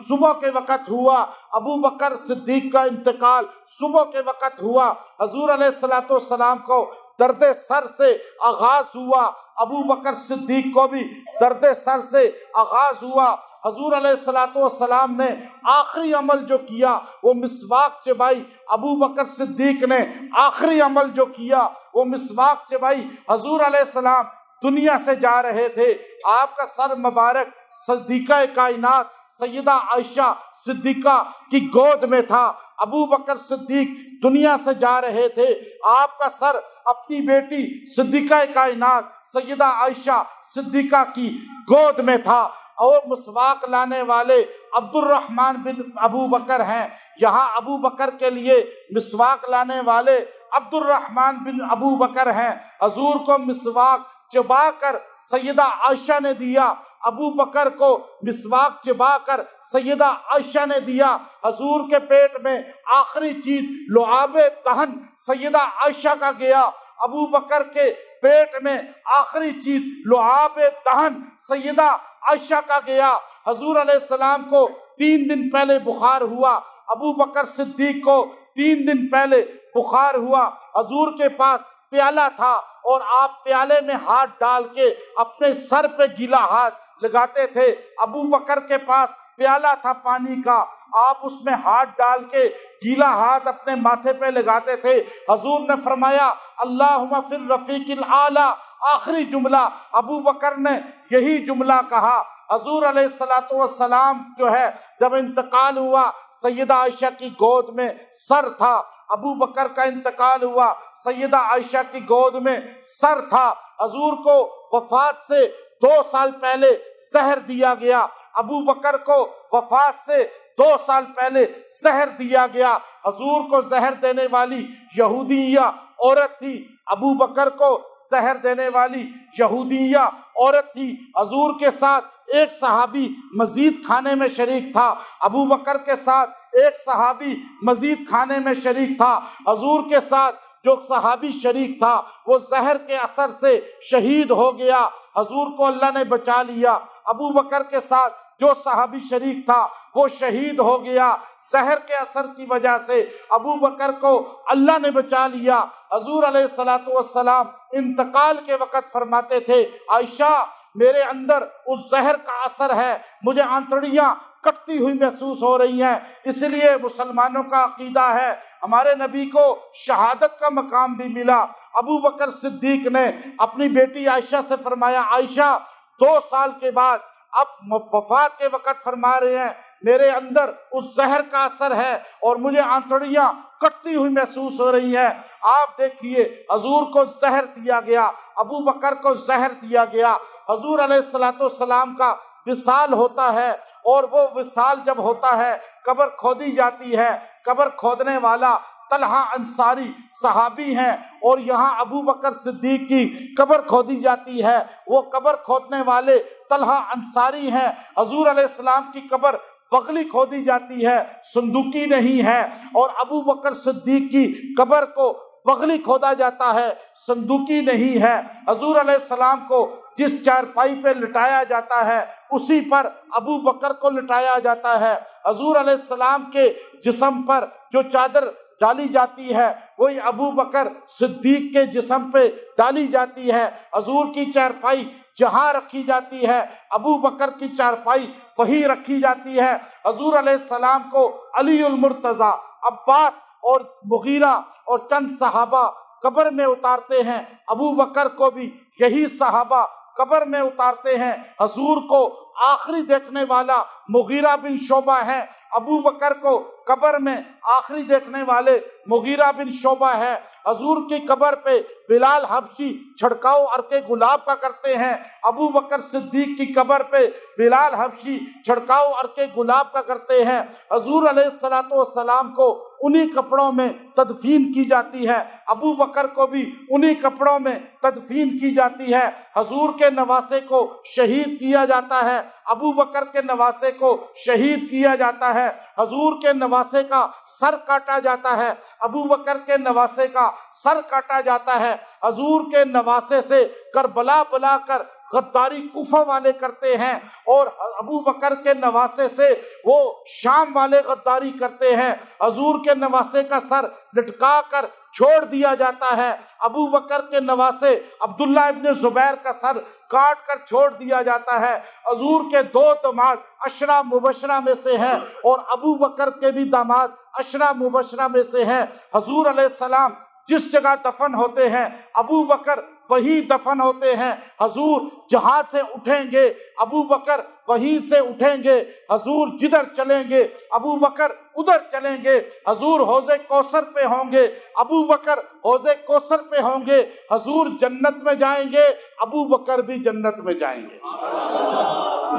Speaker 1: صبح کے وقت ہوا، ابو بکر صدیق کا انتقال صبح کے وقت ہوا۔ حضور علیہ الصلوۃ والسلام کو درد سر سے آغاز ہوا، ابو بکر صدیق کو بھی درد سر سے آغاز ہوا۔ حضور علیہ الصلوۃ والسلام نے آخری عمل جو کیا وہ مسواک چبائی، ابو بکر صدیق نے آخری عمل جو کیا وہ مسواک چبائی۔ حضور علیہ السلام دنیا سے جا رہے تھے، آپ کا سر مبارک صدیقہ کائنات سیدہ عائشہ صدیقہ کی گود میں تھا۔ ابو بکر صدیق دنیا سے جا رہے تھے، آپ کا سر اپنی بیٹی صدیقہ کائنات سیدہ عائشہ صدیقہ کی گود میں تھا، اور مسواک لانے والے عبد الرحمن بن ابو بکر ہیں۔ یہاں ابو بکر کے لیے مسواک لانے والے عبد الرحمن بن ابو بکر ہیں۔ حضور کو مسواک چبا کر سیدہ عائشہ نے دیا، ابو بکر کو مسواک چبا کر سیدہ عائشہ نے دیا۔ حضور کے پیٹ میں آخری چیز لعاب دہن سیدہ عائشہ کا گیا، ابو بکر کے پیٹ میں آخری چیز لعاب دہن سیدہ عائشہ کا گیا۔ حضور علیہ السلام کو 3 دن پہلے بخار ہوا، ابو بکر صدیق کو 3 دن پہلے بخار ہوا۔ حضور کے پاس پیالہ تھا اور آپ پیالے میں ہاتھ ڈال کے اپنے سر پہ گیلا ہاتھ لگاتے تھے۔ ابو بکر کے پاس پیالہ تھا پانی کا، آپ اس میں ہاتھ ڈال کے گیلا ہاتھ اپنے ماتھے پہ لگاتے تھے۔ حضور نے فرمایا اللہم فی الرفیق الاعلی، آخری جملہ ابو بکر نے یہی جملہ کہا۔ حضور علیہ الصلوۃ والسلام جو ہے جب انتقال ہوا، سیدہ عائشہ کی گود میں سر تھا، ابو بکر کا انتقال ہوا، سیدہ عائشہ کی گود میں سر تھا۔ حضور کو وفات سے 2 سال پہلے زہر دیا گیا، ابو بکر کو وفات سے 2 سال پہلے زہر دیا گیا۔ حضور کو زہر دینے والی یہودیہ عورت تھی، ابو بکر کو زہر دینے والی یہودیہ عورت تھی۔ حضور کے ساتھ ایک صحابی مزید کھانے میں شریک تھا، ابو بکر کے ساتھ ایک صحابی مزید کھانے میں شریک تھا۔ حضور کے ساتھ جو صحابی شریک تھا وہ زہر کے اثر سے شہید ہو گیا، حضور کو اللہ نے بچا لیا۔ ابو بکر کے ساتھ جو صحابی شریک تھا وہ شہید ہو گیا، زہر کے اثر کی وجہ سے ابو بکر کو اللہ نے بچا لیا۔ حضور علیہ الصلوۃ والسلام انتقال کے وقت فرماتے تھے عائشہ میرے اندر اس زہر کا اثر ہے، مجھے آنتڑیاں کٹتی ہوئی محسوس ہو رہی ہیں۔ اس لیے مسلمانوں کا عقیدہ ہے ہمارے نبی کو شہادت کا مقام بھی ملا۔ ابو بکر صدیق نے اپنی بیٹی عائشہ سے فرمایا عائشہ 2 سال کے بعد اب وفات کے وقت فرما رہے ہیں میرے اندر اس زہر کا اثر ہے اور مجھے آنتڑیاں کٹتی ہوئی محسوس ہو رہی ہیں۔ آپ دیکھیے حضور کو زہر دیا گیا، ابو بکر کو زہر دیا گیا۔ حضور علیہ الصلوۃ والسلام کا وصال ہوتا ہے، اور وہ وصال جب ہوتا ہے قبر کھودی جاتی ہے، قبر کھودنے والا طلحہ انصاری صحابی ہیں، اور یہاں ابو بکر صدیق کی قبر کھودی جاتی ہے، وہ قبر کھودنے والے طلحہ انصاری ہیں۔ حضور علیہ السلام کی قبر بغلی کھودی جاتی ہے، صندوقی نہیں ہے، اور ابو بکر صدیق کی قبر کو بغلی کھودا جاتا ہے، صندوقی نہیں ہے۔ حضور علیہ السلام کو جس چارپائی پہ لٹایا جاتا ہے اسی پر ابو بکر کو لٹایا جاتا ہے۔ حضور علیہ السلام کے جسم پر جو چادر ڈالی جاتی ہے وہی ابو بکر صدیق کے جسم پہ ڈالی جاتی ہے۔ حضور کی چارپائی جہاں رکھی جاتی ہے ابو بکر کی چارپائی وہی رکھی جاتی ہے۔ حضور علیہ السلام کو علی المرتضیٰ، عباس اور مغیرہ اور چند صحابہ قبر میں اتارتے ہیں، ابو بکر کو بھی یہی صحابہ قبر میں اتارتے ہیں۔ حضور کو آخری دیکھنے والا مغیرہ بن شعبہ ہیں، ابو بکر کو قبر میں آخری دیکھنے والے مغیرہ بن شعبہ ہے، حضور کی قبر پہ بلال حبشی چھڑکاؤ عرق گلاب کا کرتے ہیں، ابو بکر صدیق کی قبر پہ بلال حبشی چھڑکاؤ عرق گلاب کا کرتے ہیں، حضور علیہ السلام کو انہی کپڑوں میں تدفین کی جاتی ہے، ابو بکر کو بھی انہی کپڑوں میں تدفین کی جاتی ہے، حضور کے نواسے کو شہید کیا جاتا ہے، ابو بکر کے نواسے کو شہید کیا جاتا ہے، حضور کے نواسے کا سر کاٹا جاتا ہے، ابو بکر کے نواسے کا سر کاٹا جاتا ہے، حضور کے نواسے سے کربلا بلا کر غداری کوفہ والے کرتے ہیں، اور ابو بکر کے نواسے سے وہ شام والے غداری کرتے ہیں، حضور کے نواسے کا سر لٹکا کر چھوڑ دیا جاتا ہے، ابو بکر کے نواسے عبداللہ ابن زبیر کا سر کاٹ کر چھوڑ دیا جاتا ہے، حضور کے 2 داماد عشرہ مبشرہ میں سے ہیں اور ابو بکر کے بھی داماد عشرہ مبشرہ میں سے ہیں، حضور علیہ السلام جس جگہ دفن ہوتے ہیں ابو بکر وہی دفن ہوتے ہیں، حضور جہاں سے اٹھیں گے ابو بکر وہیں سے اٹھیں گے، حضور جدھر چلیں گے ابو بکر ادھر چلیں گے، حضور حوض کوثر پہ ہوں گے ابو بکر حوض کوثر پہ ہوں گے، حضور جنت میں جائیں گے ابو بکر بھی جنت میں جائیں گے۔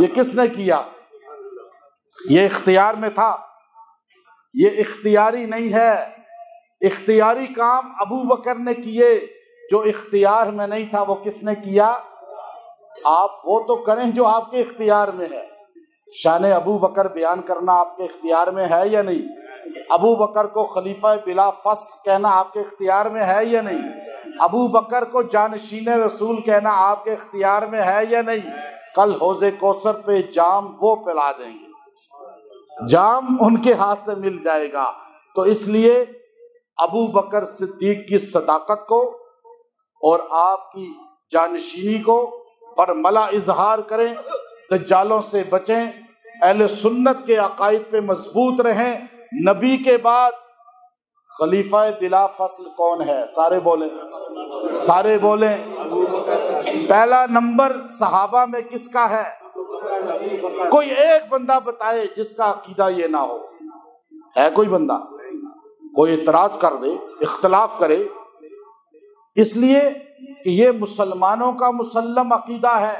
Speaker 1: یہ کس نے کیا؟ یہ اختیار میں تھا، یہ اختیاری نہیں ہے، اختیاری کام ابو بکر نے کیے، جو اختیار میں نہیں تھا وہ کس نے کیا؟ آپ وہ تو کریں جو آپ کے اختیار میں ہے۔ شان ابو بکر بیان کرنا آپ کے اختیار میں ہے یا نہیں؟ ابو بکر کو خلیفہ بلا فصل کہنا آپ کے اختیار میں ہے یا نہیں؟ ابو بکر کو جانشین رسول کہنا آپ کے اختیار میں ہے یا نہیں؟ کل حوض کوثر پہ جام وہ پلا دیں گے، جام ان کے ہاتھ سے مل جائے گا۔ تو اس لیے ابو بکر صدیق کی صداقت کو اور آپ کی جانشینی کو برملا اظہار کریں، دجالوں سے بچیں، اہل سنت کے عقائد پہ مضبوط رہیں۔ نبی کے بعد خلیفہ بلا فصل کون ہے؟ سارے بولیں، سارے بولیں۔ پہلا نمبر صحابہ میں کس کا ہے؟ کوئی ایک بندہ بتائے جس کا عقیدہ یہ نہ ہو، ہے کوئی بندہ؟ کوئی اعتراض کر دے، اختلاف کرے، اس لیے کہ یہ مسلمانوں کا مسلم عقیدہ ہے۔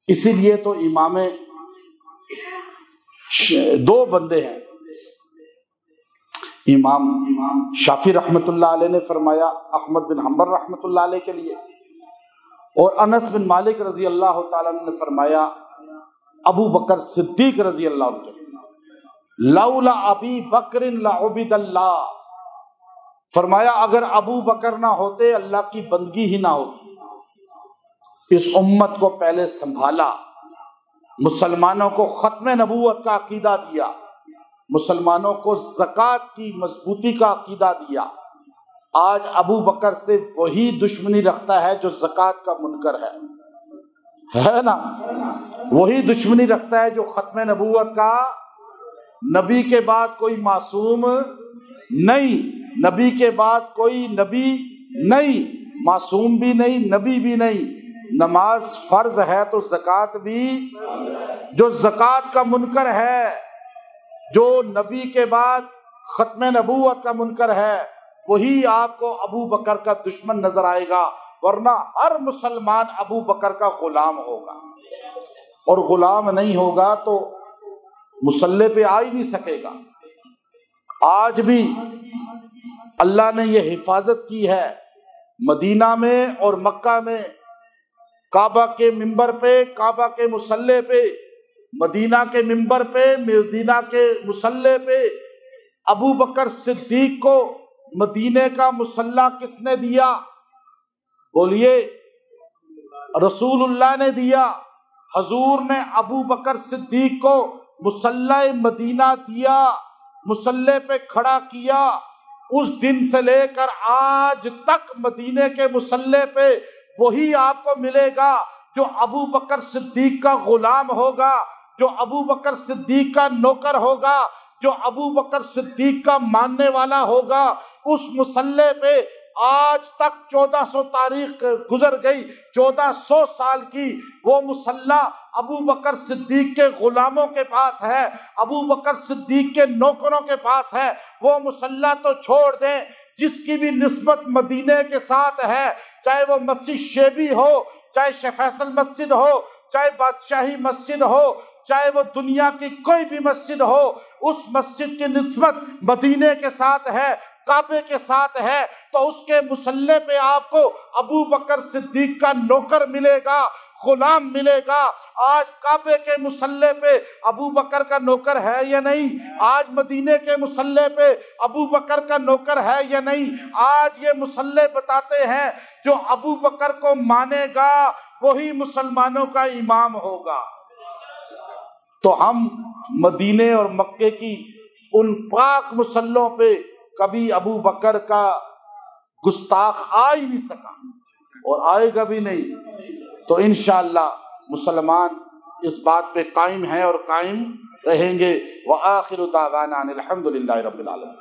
Speaker 1: اسی لیے تو امام 2 بندے ہیں، امام شافعی رحمت اللہ علیہ نے فرمایا احمد بن حنبل رحمت اللہ علیہ کے لیے، اور انس بن مالک رضی اللہ تعالیٰ عنہ نے فرمایا ابو بکر صدیق رضی اللہ عنہ کے لیے، لولا ابی بکر لعبد اللہ، فرمایا اگر ابو بکر نہ ہوتے اللہ کی بندگی ہی نہ ہوتی۔ اس امت کو پہلے سنبھالا، مسلمانوں کو ختم نبوت کا عقیدہ دیا، مسلمانوں کو زکوٰۃ کی مضبوطی کا عقیدہ دیا۔ آج ابو بکر سے وہی دشمنی رکھتا ہے جو زکوٰۃ کا منکر ہے نا، وہی دشمنی رکھتا ہے جو ختم نبوت کا۔ نبی کے بعد کوئی معصوم نہیں، نبی کے بعد کوئی نبی نہیں، معصوم بھی نہیں، نبی بھی نہیں۔ نماز فرض ہے تو زکوٰۃ بھی، جو زکوٰۃ کا منکر ہے، جو نبی کے بعد ختم نبوت کا منکر ہے، وہی آپ کو ابو بکر کا دشمن نظر آئے گا، ورنہ ہر مسلمان ابو بکر کا غلام ہوگا، اور غلام نہیں ہوگا تو مصلی پہ آ ہی نہیں سکے گا۔ آج بھی اللہ نے یہ حفاظت کی ہے، مدینہ میں اور مکہ میں کعبہ کے منبر پہ، کعبہ کے مصلی پہ، مدینہ کے منبر پہ، مدینہ کے مصلی پہ ابو بکر صدیق کو مدینے کا مصلی کس نے دیا؟ بولیے، رسول اللہ نے دیا۔ حضور نے ابو بکر صدیق کو مصلی مدینہ دیا، مصلی پہ کھڑا کیا۔ اس دن سے لے کر آج تک مدینے کے مصلی پہ وہی آپ کو ملے گا جو ابو بکر صدیق کا غلام ہوگا، جو ابو بکر صدیق کا نوکر ہوگا، جو ابو بکر صدیق کا ماننے والا ہوگا۔ اس مصلی پہ آج تک 1400 تاریخ گزر گئی، 1400 سال کی وہ مصلی ابو بکر صدیق کے غلاموں کے پاس ہے، ابو بکر صدیق کے نوکروں کے پاس ہے۔ وہ مصلی تو چھوڑ دیں، جس کی بھی نسبت مدینے کے ساتھ ہے، چاہے وہ مسجد شیبی ہو، چاہے شیخ فیصل مسجد ہو، چاہے بادشاہی مسجد ہو، چاہے وہ دنیا کی کوئی بھی مسجد ہو، اس مسجد کی نسبت مدینے کے ساتھ ہے، کعبے کے ساتھ ہے، تو اس کے مصلی پہ آپ کو ابو بکر صدیق کا نوکر ملے گا، غلام ملے گا۔ آج کعبے کے مصلی پہ ابو بکر کا نوکر ہے یا نہیں؟ آج مدینے کے مصلی پہ ابو بکر کا نوکر ہے یا نہیں؟ آج یہ مصلی بتاتے ہیں جو ابو بکر کو مانے گا وہی مسلمانوں کا امام ہوگا۔ تو ہم مدینے اور مکے کی ان پاک مصلوں پہ کبھی ابو بکر کا گستاخ آ ہی نہیں سکا اور آئے گا بھی نہیں۔ تو انشاءاللہ مسلمان اس بات پہ قائم ہیں اور قائم رہیں گے۔ وآخر دعوانا ان الحمد للہ رب العالمین۔